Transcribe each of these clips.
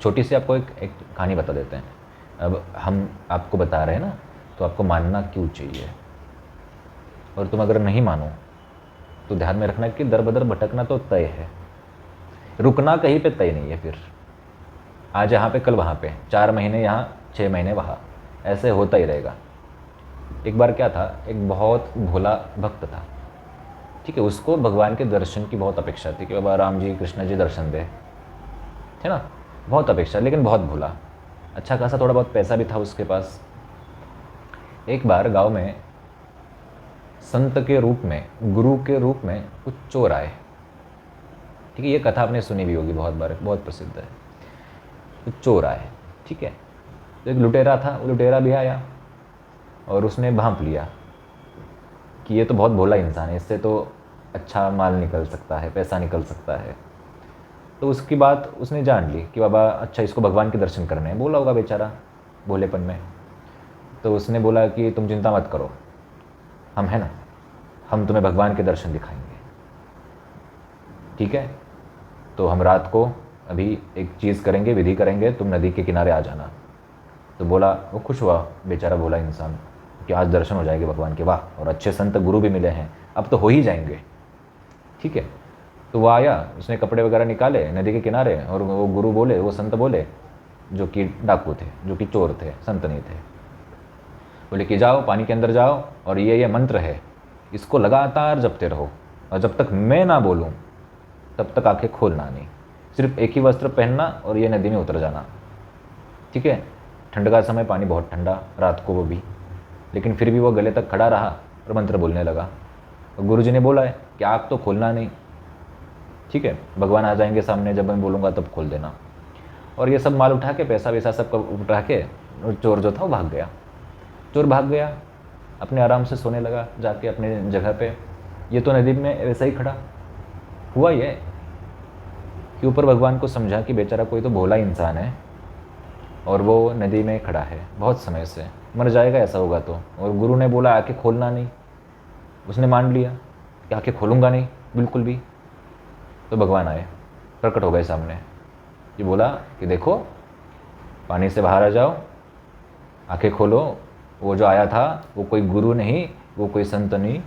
छोटी सी आपको एक कहानी बता देते हैं। अब हम आपको बता रहे हैं ना, तो आपको मानना क्यों चाहिए, और तुम अगर नहीं मानो तो ध्यान में रखना कि दर बदर भटकना तो तय है, रुकना कहीं पे तय नहीं है। फिर आज यहाँ पे कल वहाँ पे, 4 महीने यहाँ 6 महीने वहाँ, ऐसे होता ही रहेगा। एक बार क्या था, एक बहुत भोला भक्त था, ठीक है। उसको भगवान के दर्शन की बहुत अपेक्षा थी कि बाबा राम जी कृष्ण जी दर्शन दे, है ना। बहुत अपेक्षा, लेकिन बहुत भोला। अच्छा खासा थोड़ा बहुत पैसा भी था उसके पास। एक बार गांव में संत के रूप में, गुरु के रूप में कुछ चोर आए, ठीक है। ये कथा आपने सुनी भी होगी बहुत बार, बहुत प्रसिद्ध है। कुछ चोर आए, ठीक है। तो एक लुटेरा था, वो लुटेरा भी आया और उसने भांप लिया कि ये तो बहुत भोला इंसान है, इससे तो अच्छा माल निकल सकता है, पैसा निकल सकता है। तो उसकी बात उसने जान ली कि बाबा अच्छा इसको भगवान के दर्शन करने हैं, बोला होगा बेचारा भोलेपन में। तो उसने बोला कि तुम चिंता मत करो, हम है ना, हम तुम्हें भगवान के दर्शन दिखाएंगे, ठीक है। तो हम रात को अभी एक चीज़ करेंगे, विधि करेंगे, तुम नदी के किनारे आ जाना। तो बोला, वो खुश हुआ बेचारा भोला इंसान कि आज दर्शन हो जाएंगे भगवान के, वाह, और अच्छे संत गुरु भी मिले हैं, अब तो हो ही जाएंगे, ठीक है। तो वो आया, उसने कपड़े वगैरह निकाले नदी के किनारे, और वो गुरु बोले, वो संत बोले, जो कि डाकू थे, जो कि चोर थे, संत नहीं थे, बोले कि जाओ पानी के अंदर जाओ, और ये मंत्र है, इसको लगातार जपते रहो, और जब तक मैं ना बोलूँ तब तक आंखें खोलना नहीं, सिर्फ एक ही वस्त्र पहनना और ये नदी में उतर जाना, ठीक है। ठंड का समय, पानी बहुत ठंडा, रात को वो भी, लेकिन फिर भी वो गले तक खड़ा रहा और मंत्र बोलने लगा। और गुरुजी ने बोला है कि आँख तो खोलना नहीं, ठीक है, भगवान आ जाएंगे सामने, जब मैं बोलूँगा तब खोल देना। और ये सब माल उठा के, पैसा वैसा सब उठा के, चोर जो था वो भाग गया। चोर भाग गया, अपने आराम से सोने लगा जाके अपने जगह पे। ये तो नदी में वैसा ही खड़ा हुआ। ये कि ऊपर भगवान को समझा कि बेचारा कोई तो भोला इंसान है और वो नदी में खड़ा है बहुत समय से, मर जाएगा ऐसा होगा तो। और गुरु ने बोला आंखें खोलना नहीं, उसने मान लिया कि आंखें खोलूंगा नहीं बिल्कुल भी। तो भगवान आए, प्रकट हो गए सामने। ये बोला कि देखो, पानी से बाहर आ जाओ, आंखें खोलो, वो जो आया था वो कोई गुरु नहीं, वो कोई संत नहीं,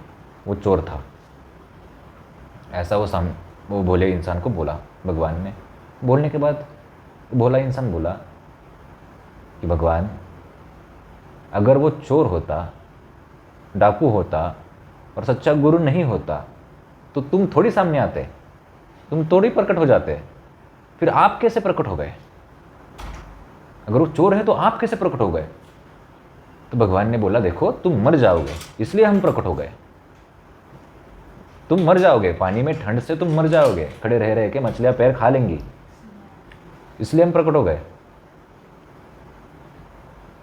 वो चोर था। ऐसा वो भोले इंसान को बोला भगवान ने। बोलने के बाद भोला इंसान बोला कि भगवान, अगर वो चोर होता, डाकू होता और सच्चा गुरु नहीं होता तो तुम थोड़ी सामने आते, तुम थोड़ी प्रकट हो जाते, फिर आप कैसे प्रकट हो गए? अगर वो चोर है तो आप कैसे प्रकट हो गए? तो भगवान ने बोला, देखो तुम मर जाओगे इसलिए हम प्रकट हो गए। तुम मर जाओगे पानी में, ठंड से तुम मर जाओगे, खड़े रह रहे के मछलियां पैर खा लेंगी, इसलिए हम प्रकट हो गए।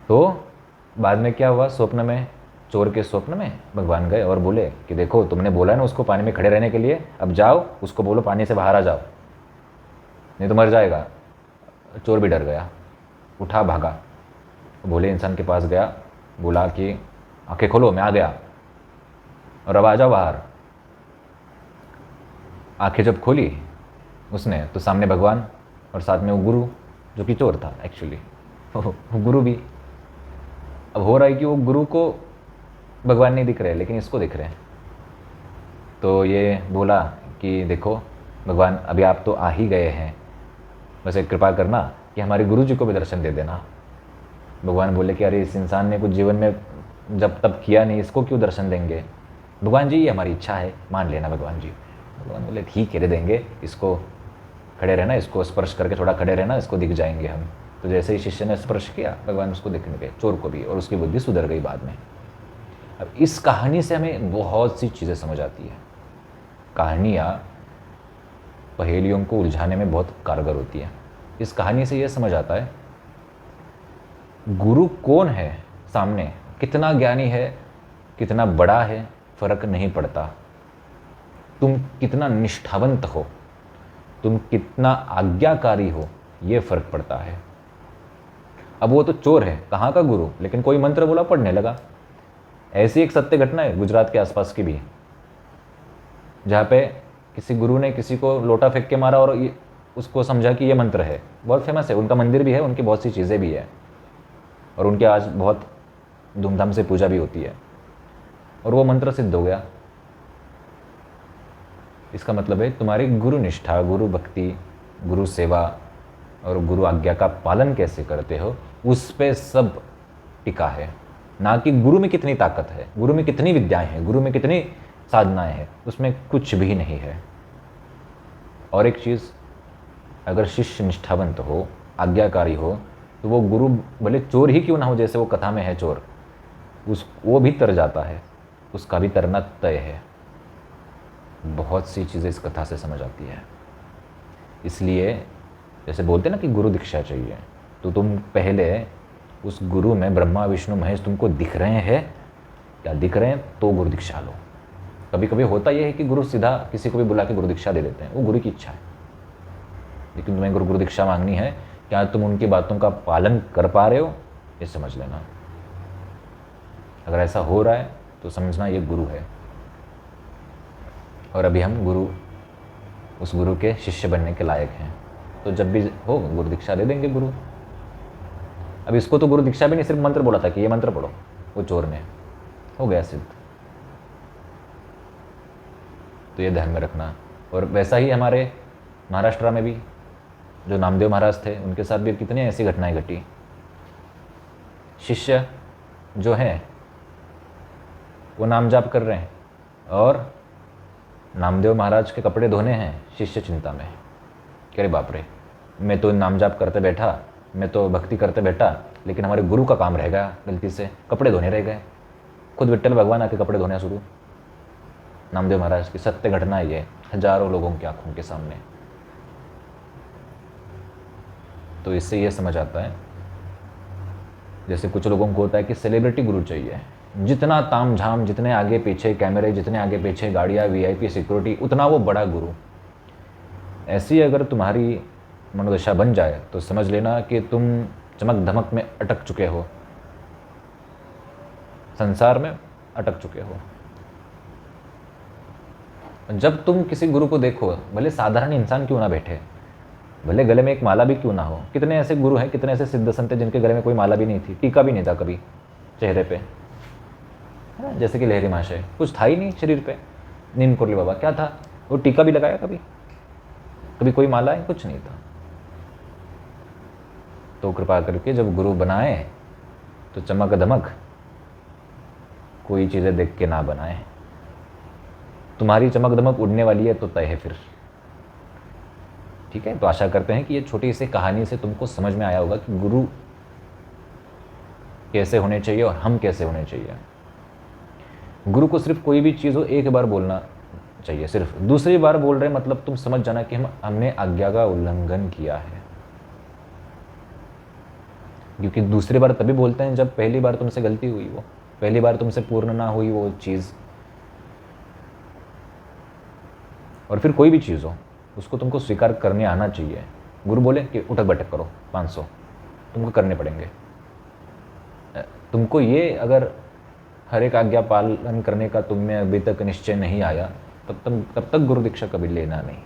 तो बाद में क्या हुआ, स्वप्न में, चोर के स्वप्न में भगवान गए और बोले कि देखो तुमने बोला है ना उसको पानी में खड़े रहने के लिए, अब जाओ उसको बोलो पानी से बाहर आ जाओ, नहीं तो मर जाएगा। चोर भी डर गया, उठा भागा, भोले इंसान के पास गया, बोला कि आंखें खोलो, मैं आ गया और अब आ जाओ बाहर। आंखें जब खोली उसने तो सामने भगवान और साथ में वो गुरु जो कि चोर था एक्चुअली, वो गुरु भी। अब हो रहा है कि वो गुरु को भगवान नहीं दिख रहे लेकिन इसको दिख रहे हैं। तो ये बोला कि देखो भगवान, अभी आप तो आ ही गए हैं, बस एक कृपा करना कि हमारे गुरु जी को भी दर्शन दे देना। भगवान बोले कि अरे इस इंसान ने कुछ जीवन में जब तब किया नहीं, इसको क्यों दर्शन देंगे? भगवान जी ये हमारी इच्छा है, मान लेना भगवान जी। भगवान बोले ठीक है, दे देंगे, इसको खड़े रहना, इसको स्पर्श करके थोड़ा खड़े रहना, इसको दिख जाएंगे हम। तो जैसे ही शिष्य ने स्पर्श किया, भगवान उसको दिखने गए, चोर को भी, और उसकी बुद्धि सुधर गई बाद में। अब इस कहानी से हमें बहुत सी चीज़ें समझ आती है। कहानियाँ पहेलियों को उलझाने में बहुत कारगर होती है। इस कहानी से यह समझ आता है गुरु कौन है सामने, कितना ज्ञानी है, कितना बड़ा है, फर्क नहीं पड़ता। तुम कितना निष्ठावंत हो, तुम कितना आज्ञाकारी हो, ये फर्क पड़ता है। अब वो तो चोर है, कहाँ का गुरु, लेकिन कोई मंत्र बोला पढ़ने लगा। ऐसी एक सत्य घटना है गुजरात के आसपास की भी, जहाँ पे किसी गुरु ने किसी को लोटा फेंक के मारा और उसको समझा कि ये मंत्र है, बहुत फेमस है, उनका मंदिर भी है, उनकी बहुत सी चीज़ें भी है, और उनके आज बहुत धूमधाम से पूजा भी होती है, और वो मंत्र सिद्ध हो गया। इसका मतलब है तुम्हारी गुरु निष्ठा, गुरु भक्ति, गुरु सेवा और गुरु आज्ञा का पालन कैसे करते हो, उस पे सब टिका है, ना कि गुरु में कितनी ताकत है, गुरु में कितनी विद्याएं हैं, गुरु में कितनी साधनाएं हैं, उसमें कुछ भी नहीं है। और एक चीज़, अगर शिष्य निष्ठावंत हो, आज्ञाकारी हो, तो वो गुरु भले चोर ही क्यों ना हो, जैसे वो कथा में है चोर, वो भी तर जाता है, उसका भी तरना तय है। बहुत सी चीज़ें इस कथा से समझ आती है। इसलिए जैसे बोलते ना कि गुरु दीक्षा चाहिए, तो तुम पहले उस गुरु में ब्रह्मा विष्णु महेश तुमको दिख रहे हैं क्या, दिख रहे हैं तो गुरु दीक्षा लो। कभी कभी होता यह है कि गुरु सीधा किसी को भी बुला के गुरु दीक्षा दे देते हैं, वो गुरु की इच्छा है, लेकिन तुम्हें गुरु दीक्षा मांगनी है, क्या तुम उनकी बातों का पालन कर पा रहे हो, ये समझ लेना। अगर ऐसा हो रहा है तो समझना ये गुरु है, और अभी हम उस गुरु के शिष्य बनने के लायक हैं। तो जब भी हो गुरु दीक्षा दे देंगे गुरु। अब इसको तो गुरु दीक्षा भी नहीं, सिर्फ मंत्र बोला था कि ये मंत्र पढ़ो, वो चोर ने, हो गया सिद्ध। तो ये ध्यान में रखना। और वैसा ही हमारे महाराष्ट्र में भी जो नामदेव महाराज थे, उनके साथ भी कितनी ऐसी घटनाएं घटी। शिष्य जो हैं वो नाम जाप कर रहे हैं, और नामदेव महाराज के कपड़े धोने हैं, शिष्य चिंता में, अरे बाप रे, मैं तो नाम जाप करते बैठा, मैं तो भक्ति करते बैठा, लेकिन हमारे गुरु का काम रह गया, गलती से कपड़े धोने रह गए। खुद विट्ठल भगवान आके कपड़े धोने शुरू। नामदेव महाराज की सत्य घटना है ये, हजारों लोगों की आंखों के सामने। तो इससे ये समझ आता है, जैसे कुछ लोगों को होता है कि सेलिब्रिटी गुरु चाहिए, जितना ताम झाम, जितने आगे पीछे कैमरे, जितने आगे पीछे गाड़ियाँ, वीआईपी सिक्योरिटी, उतना वो बड़ा गुरु। ऐसी अगर तुम्हारी मनोदशा बन जाए तो समझ लेना कि तुम चमक धमक में अटक चुके हो, संसार में अटक चुके हो। जब तुम किसी गुरु को देखो, भले साधारण इंसान क्यों ना बैठे, भले गले में एक माला भी क्यों ना हो, कितने ऐसे गुरु हैं, कितने ऐसे सिद्ध संत हैं जिनके गले में कोई माला भी नहीं थी, टीका भी नहीं था कभी चेहरे पे, है ना, जैसे कि लहरी महाशय, कुछ था ही नहीं शरीर पे। नीम कोरली बाबा क्या था, वो टीका भी लगाया कभी, कभी कोई माला है, कुछ नहीं था। तो कृपा करके जब गुरु बनाए तो चमक धमक कोई चीज़ें देख के ना बनाए। तुम्हारी चमक दमक उड़ने वाली है तो तय है फिर। ठीक है, तो आशा करते हैं कि ये छोटी सी कहानी से तुमको समझ में आया होगा कि गुरु कैसे होने चाहिए और हम कैसे होने चाहिए। गुरु को सिर्फ कोई भी चीज़ हो एक बार बोलना चाहिए, सिर्फ दूसरी बार बोल रहे मतलब तुम समझ जाना कि हमने आज्ञा का उल्लंघन किया है। क्योंकि दूसरी बार तभी बोलते हैं जब पहली बार तुमसे गलती हुई, वो पहली बार तुमसे पूर्ण ना हुई वो चीज़। और फिर कोई भी चीज़ हो उसको तुमको स्वीकार करने आना चाहिए। गुरु बोले कि उठक बैठक करो 500, तुमको करने पड़ेंगे। तुमको ये अगर हर एक आज्ञा पालन करने का तुम में अभी तक निश्चय नहीं आया, तब तक गुरु दीक्षा कभी लेना नहीं।